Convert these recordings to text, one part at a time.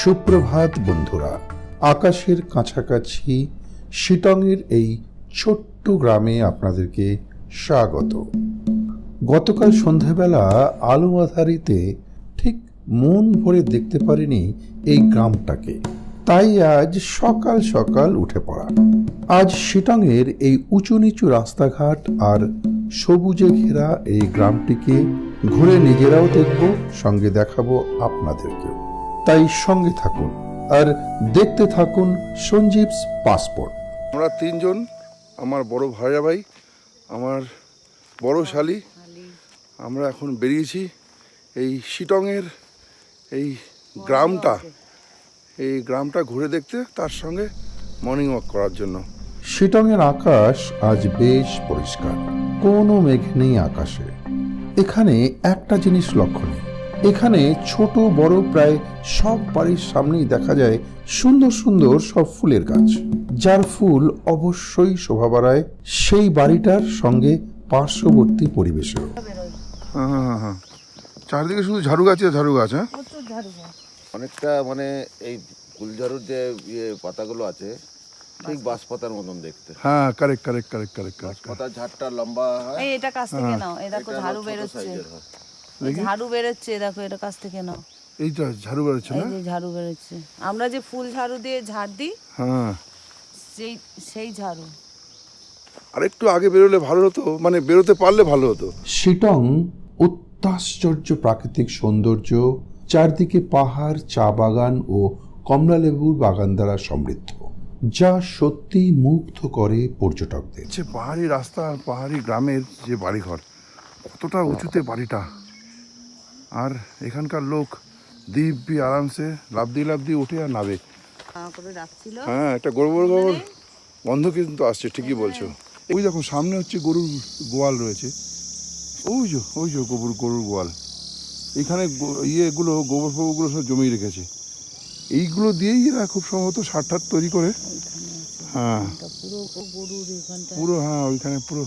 সুপ্রভাত বন্ধুরা, আকাশের কাছাকাছি শিটংয়ের এই ছোট্ট গ্রামে আপনাদেরকে স্বাগত। গতকাল সন্ধ্যাবেলা আলো আধারিতে ঠিক মন ভরে দেখতে পারিনি এই গ্রামটাকে, তাই আজ সকাল সকাল উঠে পড়া। আজ শিটংয়ের এই উঁচু নিচু রাস্তাঘাট আর সবুজে ঘেরা এই গ্রামটিকে ঘুরে নিজেরাও দেখব, সঙ্গে দেখাবো আপনাদেরকেও। তাই সঙ্গে থাকুন আর দেখতে থাকুন সঞ্জীবস পাসপোর্ট। আমরা তিনজন, আমার বড় ভাইয়া ভাই, আমার বড় শালি, আমরা এখন বেরিয়েছি এই শিটংয়ের এই গ্রামটা ঘুরে দেখতে, তার সঙ্গে মর্নিং ওয়াক করার জন্য। শিটংয়ের আকাশ আজ বেশ পরিষ্কার, কোনো মেঘ নেই আকাশে। এখানে একটা জিনিস লক্ষণীয়, এখানে ছোট বড় প্রায় সব বাড়ির সামনেই দেখা যায় সুন্দর সুন্দর সব ফুলের গাছ, যার ফুল অবশ্যই শোভা বাড়ায় সেই বাড়িটার সঙ্গে পার্শ্ববর্তী পরিবেশেও। হ্যাঁ, চারদিকে শুধু ঝাড়ু গাছ, ঝাড়ু গাছ। হ্যাঁ, অনেকটা মানে এই ফুলঝাড়ুর যে পাতাগুলো আছে ঠিক বাঁশপাতার মতন দেখতে। হ্যাঁ, কারেক্ট। পাতার ঝাড়টা লম্বা হয়। এই এটা কাছ থেকে নাও, এই দেখো ঝাড়ু বেরোচ্ছে, ঝাড়ু বেরোচ্ছে, দেখো এটা কাছ থেকে নাও। এইটা ঝাড়ু বেরোচ্ছে না? এই যে ঝাড়ু বেরোচ্ছে, আমরা যে ফুল ঝাড়ু দিয়ে ঝাড় দিই, হ্যাঁ, সেই ঝাড়ু। আরেকটু আগে বেরোলে ভালো হতো, মানে বেরোতে পারলে ভালো হতো। শিটং অত্যাশ্চর্য প্রাকৃতিক সৌন্দর্য, চারদিকে পাহাড়, চা বাগান ও কমলালেবুর বাগান দ্বারা সমৃদ্ধ, যা সত্যি মুগ্ধ করে পর্যটকদের। যে পাহাড়ি রাস্তা আর পাহাড়ি গ্রামের যে বাড়িঘর, কতটা উঁচুতে বাড়িটা, আর এখানকার লোক দিব্যি আরামসে লাফ দিয়ে উঠে আর নাবে। হ্যাঁ, একটা গোবর গন্ধ কিন্তু আসছে, ঠিকই বলছো। ওই দেখো সামনে হচ্ছে গরুর গোয়াল রয়েছে, ওই যে গরুর গোয়াল। এইখানে গোবর ফোবরগুলো সব জমিয়ে রেখেছে, এইগুলো দিয়েই এরা খুব সম্ভবত সার টার তৈরি করে। হ্যাঁ, পুরো হ্যাঁ, ওইখানে পুরো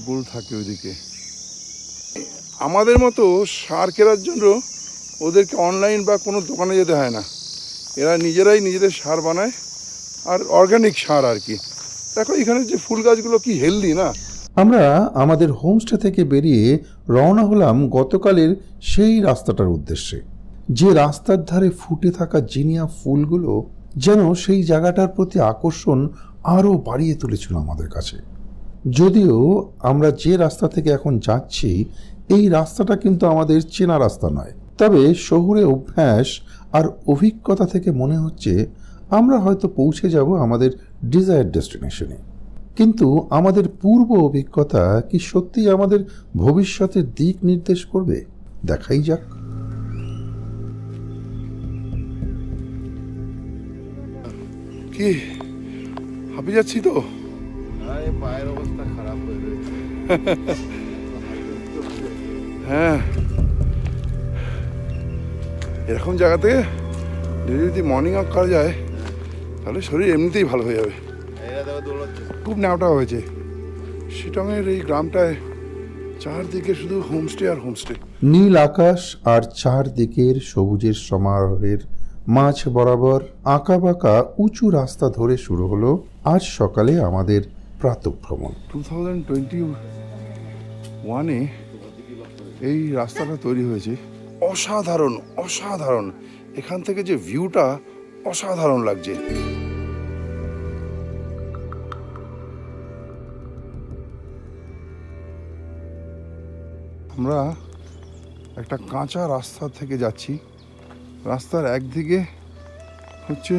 গরু থাকে ওইদিকে। আমাদের মতো সার কেনার জন্য ওদেরকে অনলাইন বা কোনো দোকানে যেতে হয় না, এরা নিজেরাই নিজেদের সার বানায়, আর অর্গানিক সার আর কি। দেখো এখানে যে ফুল গাছগুলো কি হেলদি না। আমরা আমাদের হোমস্টে থেকে বেরিয়ে রওনা হলাম গতকালের সেই রাস্তাটার উদ্দেশ্যে। যে রাস্তার ধারে ফুটে থাকা জিনিয়া ফুলগুলো যেন সেই জায়গাটার প্রতি আকর্ষণ আরও বাড়িয়ে তুলেছিল আমাদের কাছে। যদিও আমরা যে রাস্তা থেকে এখন যাচ্ছি, এই রাস্তাটা কিন্তু আমাদের চেনা রাস্তা নয়, তবে শহুরে অভ্যাস আর অভিজ্ঞতা থেকে মনে হচ্ছে আমরা হয়তো পৌঁছে যাব আমাদের ডিজায়ার ডেস্টিনেশনে। কিন্তু আমাদের পূর্ব অভিজ্ঞতা কি সত্যি আমাদের ভবিষ্যতের দিক নির্দেশ করবে? দেখাই যাক। কি হাঁপিয়ে যাচ্ছি তো, পায়ের অবস্থা খারাপ হয়ে রয়েছে। হ্যাঁ, এরকম জায়গাতে যদি মর্নিং ওয়াক করা যায় তাহলে শরীর এমনিতেই ভালো হয়ে যাবে। খুব ন্যাওটা হয়েছে শিটংয়ের এই গ্রামটায়, চারদিকে শুধু হোমস্টে আর হোমস্টে। নীল আকাশ আর চারদিকের সবুজের সমারোহের মাঝ বরাবর আঁকাবাঁকা উঁচু রাস্তা ধরে শুরু হলো আজ সকালে আমাদের প্রাতঃভ্রমণ। 2021-এ এই রাস্তাটা তৈরি হয়েছে। অসাধারণ, এখান থেকে যে ভিউটা অসাধারণ লাগছে। আমরা একটা কাঁচা রাস্তা থেকে যাচ্ছি, রাস্তার একদিকে হচ্ছে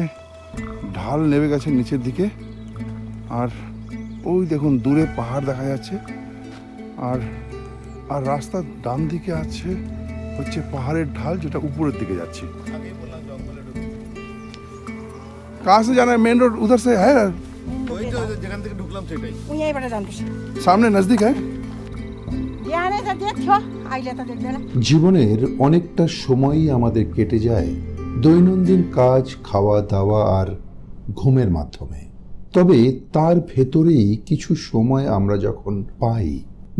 ঢাল নেমে গেছে নিচের দিকে, আর ওই দেখুন দূরে পাহাড় দেখা যাচ্ছে, আর রাস্তার ডান দিকে আছে হচ্ছে পাহাড়ের ঢাল, যেটা উপরের দিকে যাচ্ছে। कहाँ से जाना है? मेन रोड उधर से है, যেখান থেকে ঢুকলাম সেটাই सामने नजदीक है। জীবনের অনেকটা সময়ই আমাদের কেটে যায় দৈনন্দিন কাজ, খাওয়া দাওয়া আর ঘুমের মাধ্যমে। তবে তার ভেতরেই কিছু সময় আমরা যখন পাই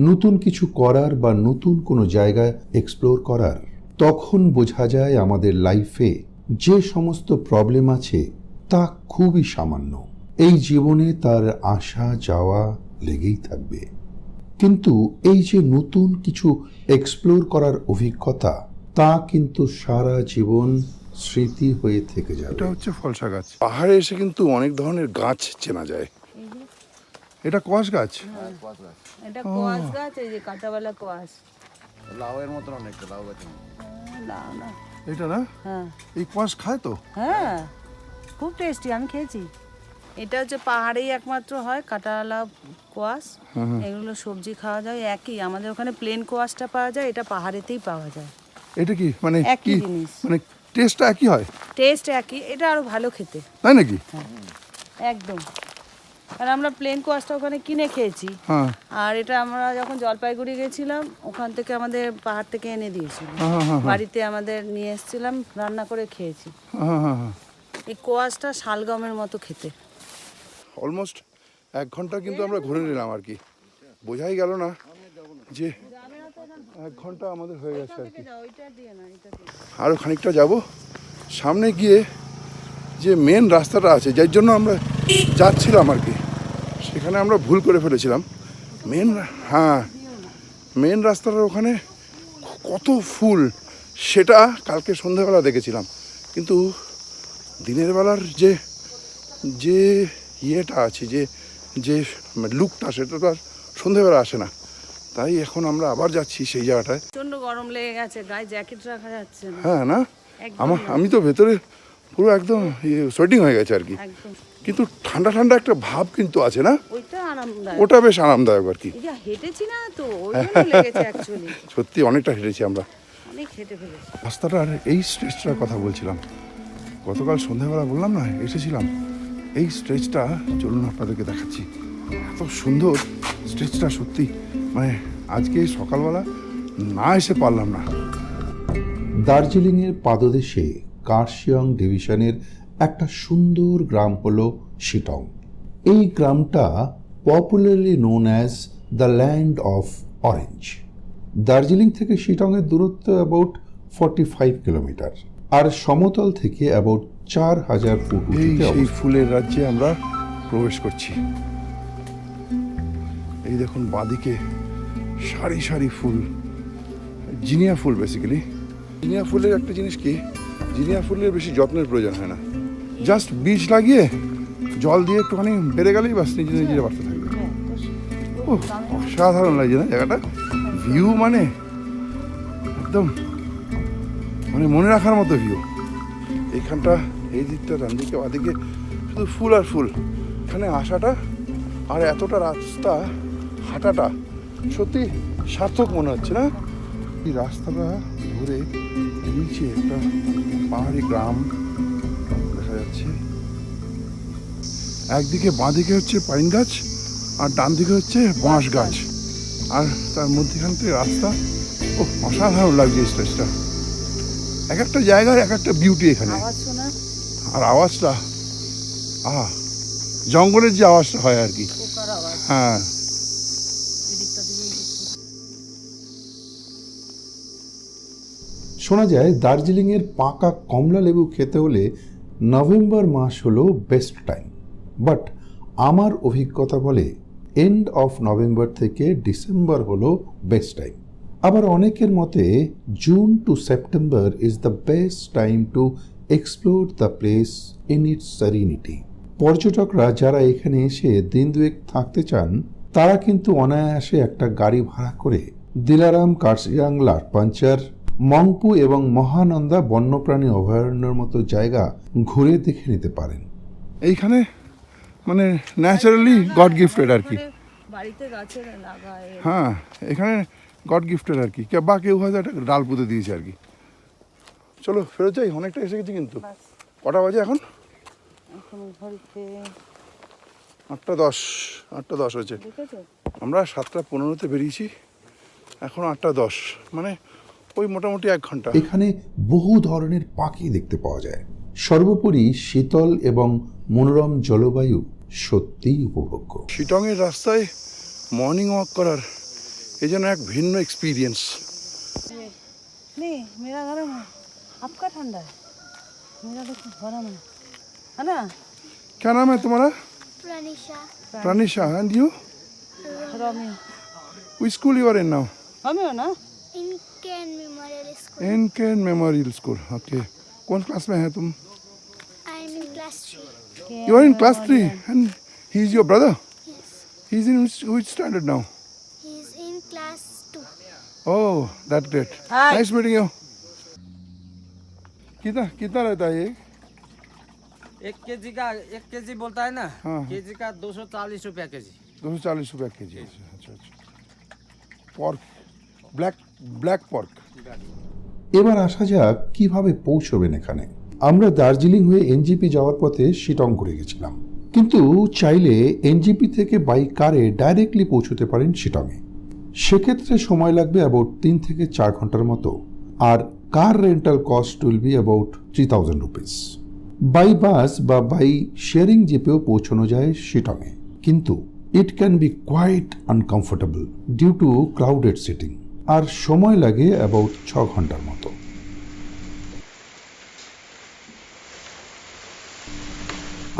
নতুন কিছু করার বা নতুন কোনো জায়গা এক্সপ্লোর করার, তখন বোঝা যায় আমাদের লাইফে যে সমস্ত প্রবলেম আছে তা খুবই সামান্য। এই জীবনে তার আসা যাওয়া লেগেই থাকবে, কিন্তু এই যে নতুন কিছু এক্সপ্লোর করার অভিজ্ঞতা, তা কিন্তু সারা জীবন স্মৃতি হয়ে থেকে যাবে। এটা হচ্ছে ফলসা গাছ। পাহাড়ে এসে কিন্তু অনেক ধরনের গাছ চেনা যায়। এটা কোয়াশ গাছ। এটা কোয়াশ গাছ, এই যে কাঁটাওয়ালা কোয়াশ। লাউয়ের মতন অনেকটা, লাউ গাছের মতো। লাউ না। এটা না, হ্যাঁ এই কোয়াশ খায় তো? হ্যাঁ, খুব টেস্টি, আমি খেয়েছি। এটা হচ্ছে পাহাড়েই একমাত্র হয় কাঁটাওয়ালা কোয়াশ। এগুলো সবজি খাওয়া যায়, একই আমাদের ওখানে প্লেন কোয়াশটা পাওয়া যায়, এটা পাহাড়েতেই পাওয়া যায়। এটা কি মানে একই কি জিনিস। মানে টেস্টটা একই হয়? টেস্ট একই, এটা আরো ভালো খেতে। তাই নাকি? একদম। আর আমরা প্লেন কোয়াশটা ওখানে কিনে খেয়েছি। হ্যাঁ আর এটা আমরা যখন জলপাইগুড়ি গেছিলাম, ওখান থেকে আমাদের পাহাড় থেকে এনে দিয়েছিল। হ্যাঁ। বাড়িতে আমাদের নিয়ে এসেছিলাম, রান্না করে খেয়েছি। হ্যাঁ। এই কোয়াশটা শালগমের মতো খেতে। অলমোস্ট 1 ঘন্টা কিন্তু আমরা ঘুরে নিলাম আর কি। বোঝাই গেল না যে 1 ঘন্টা আমাদের হয়ে গেছে আর কি। আরও খানিকটা যাব, সামনে গিয়ে যে মেন রাস্তাটা আছে, যার জন্য আমরা যাচ্ছিলাম আর কি, সেখানে আমরা ভুল করে ফেলেছিলাম। মেন রাস্তাটার ওখানে কত ফুল, সেটা কালকে সন্ধ্যাবেলা দেখেছিলাম, কিন্তু দিনের বেলার যে যে ইয়েটা আছে, যে যে লুকটা, সেটা তো আর সন্ধ্যাবেলা আসে না। তাই এখন আমরা আবার যাচ্ছি সেই জায়গাটায়। প্রচন্ড গরম লেগে গেছে, গায়ে জ্যাকেট রাখা যাচ্ছে না। হ্যাঁ না, একদম না। আমি তো ভেতরে পুরো একদম সোয়েটিং হয়ে গেছে আর কি, একদম। কিন্তু ঠান্ডা ঠান্ডা একটা ভাব কিন্তু আছে না, ওইটা আরামদায়ক। ওটা বেশ আরামদায়ক আর কি। এই যে হেঁটেছি না তো, ওই জন্য লেগেছে অ্যাকচুয়ালি। সত্যি অনেকটা হেঁটেছি আমরা। অনেক হেঁটে ফেলেছি। রাস্তাটার এই স্ট্রেচটার কথা বলছিলাম, গতকাল সন্ধ্যাবেলা বললাম না এসেছিলাম, এই স্ট্রেচটা চলুন আপনাদেরকে দেখাচ্ছি। এত সুন্দর স্ট্রেচটা, সত্যি মানে আজকে সকালবেলা না এসে পারলাম না। দার্জিলিংয়ের পাদদেশে কার্শিয়ং ডিভিশনের একটা সুন্দর গ্রাম হলো শিটং। এই গ্রামটা popularly known as the land of orange. Darjeeling থেকে শিটংয়ের দূরত্ব অ্যাবাউট 45 কিলোমিটার, আর সমতল থেকে অ্যাবাউট 4000 ফুট এই উঁচুতে সেই অবস্থিত। ফুলের রাজ্যে আমরা প্রবেশ করছি। এই দেখুন বাঁদিকে সারি সারি ফুল, জিনিয়া ফুল বেসিক্যালি। জিনিয়া ফুলের একটা জিনিস কি, জিনিয়া ফুলের বেশি যত্নের প্রয়োজন হয় না, জাস্ট বীজ লাগিয়ে জল দিয়ে একটুখানি বেড়ে গেলেই বাস নিজে নিজে বাড়তে থাকবে। ও অসাধারণ লাগছে না জায়গাটা, ভিউ মানে একদম মানে মনে রাখার মতো ভিউ। এইখানটা, এই দিকটা, ডান দিকে বাদিকে শুধু ফুল আর ফুল। এখানে আসাটা আর এতটা রাস্তা হাঁটাটা সত্যি সার্থক মনে হচ্ছে না? এই রাস্তাটা ধরে নিচে একটা পাহাড়ি গ্রাম দেখা যাচ্ছে। একদিকে বাঁদিকে হচ্ছে পাইন গাছ আর ডান দিকে হচ্ছে বাঁশ গাছ, আর তার মধ্যেখান থেকে রাস্তা। ও অসাধারণ লাগছে এই স্টেজটা। এক একটা জায়গার এক একটা বিউটি এখানে। আওয়াজ শোনা, আর আওয়াজটা জঙ্গলের যে আওয়াজটা হয় আর কি। পোকার আওয়াজ। হ্যাঁ, এদিকটা দিয়ে শোনা যায় দার্জিলিংয়ের পাকা কমলা লেবু খেতে হলে নভেম্বর মাস হলো বেস্ট টাইম, বাট আমার অভিজ্ঞতা বলে এন্ড অফ নভেম্বর থেকে ডিসেম্বর হলো বেস্ট টাইম। আবার অনেকের মতে June to September is the best time to explore the place in its serenity. পর্যটকরা যারা এখানে এসে দিন দুয়েক থাকতে চান, তারা কিন্তু অনায়াসে একটা গাড়ি ভাড়া করে দিলারাম, কার্শিয়াং, লাটপাঞ্চার, মংপু এবং মহানন্দা বন্যপ্রাণী অভয়ারণ্যের মতো জায়গা ঘুরে দেখে নিতে পারেন। এইখানে মানে ন্যাচারালি গড গিফটেড আর কি। বাড়িতে গাছে লাগায়। হ্যাঁ, এখানে গড গিফটেড আর কি, বা কেউ হয়তো একটা ডাল পুঁতে দিয়েছে আর কি। চলো ফেরত যাই, অনেকটা এসে গেছি কিন্তু। কটা বাজে এখন? এখন ঘড়িতে 8:10, 8:10 হয়েছে। দেখেছো? আমরা 7:15 বেরিয়েছি, এখন 8:10, মানে ওই মোটামুটি 1 ঘন্টা। এখানে বহু ধরনের পাখি দেখতে পাওয়া যায়। সর্বোপরি শীতল এবং মনোরম জলবায়ু সত্যিই উপভোগ্য। শিটংয়ের রাস্তায় মর্নিং ওয়াক করার এই যেন এক ভিন্ন এক্সপিরিয়েন্স। नहीं मेरा गरम है, आपका ठंडा है। मेरा देखो बड़ा में है ना क्या नाम है तुम्हारा? Pranisha. Pranisha. And you? Romeo Which school you are in now? Romeo ना In Ken Memorial School. Ken Memorial School. Okay. कौन क्लास में है तुम? I am in class 3. You are in class 3 and he is your brother? Yes. He is in which standard now? He is in class 2. Oh, that's great. Hi. Nice meeting you. कितना रहता है ये? 1 KG बोलता है ना, हाँ। KG का 240 रुपया केजी। 240 रुपया केजी। अच्छा अच्छा। Pork black pork. এবার আসা যাক কিভাবে পৌঁছবেন এখানে। আমরা দার্জিলিং হয়ে এনজিপি যাওয়ার পথে শিটং ঘুরে গেছিলাম, কিন্তু চাইলে এনজিপি থেকে বাই কারে ডাইরেক্টলি পৌঁছতে পারেন শিটংয়ে। সেক্ষেত্রে সময় লাগবে অ্যাবাউট 3 থেকে 4 ঘন্টার মতো, আর car rental cost will be about 3000 rupees. By bus বা বাই শেয়ারিং জিপেও পৌঁছানো যায় শিটংয়ে, কিন্তু it can be quite uncomfortable due to crowded seating, আর সময় লাগে অ্যাবাউট 6 ঘন্টার মতো।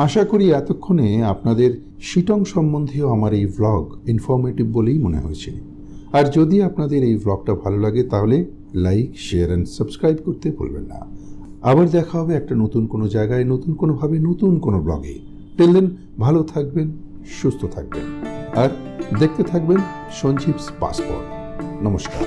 আশা করি এতক্ষণে আপনাদের শিটং সম্বন্ধীয় আমার এই ভ্লগ ইনফরমেটিভ বলেই মনে হয়েছে। আর যদি আপনাদের এই ভ্লগটা ভালো লাগে তাহলে লাইক, শেয়ার অ্যান্ড সাবস্ক্রাইব করতে ভুলবেন না। আবার দেখা হবে একটা নতুন কোনো জায়গায়, নতুন কোনোভাবে, নতুন কোনো ব্লগে। টিল দেন ভালো থাকবেন, সুস্থ থাকবেন, আর দেখতে থাকবেন সঞ্জীবস পাসপোর্ট। নমস্কার।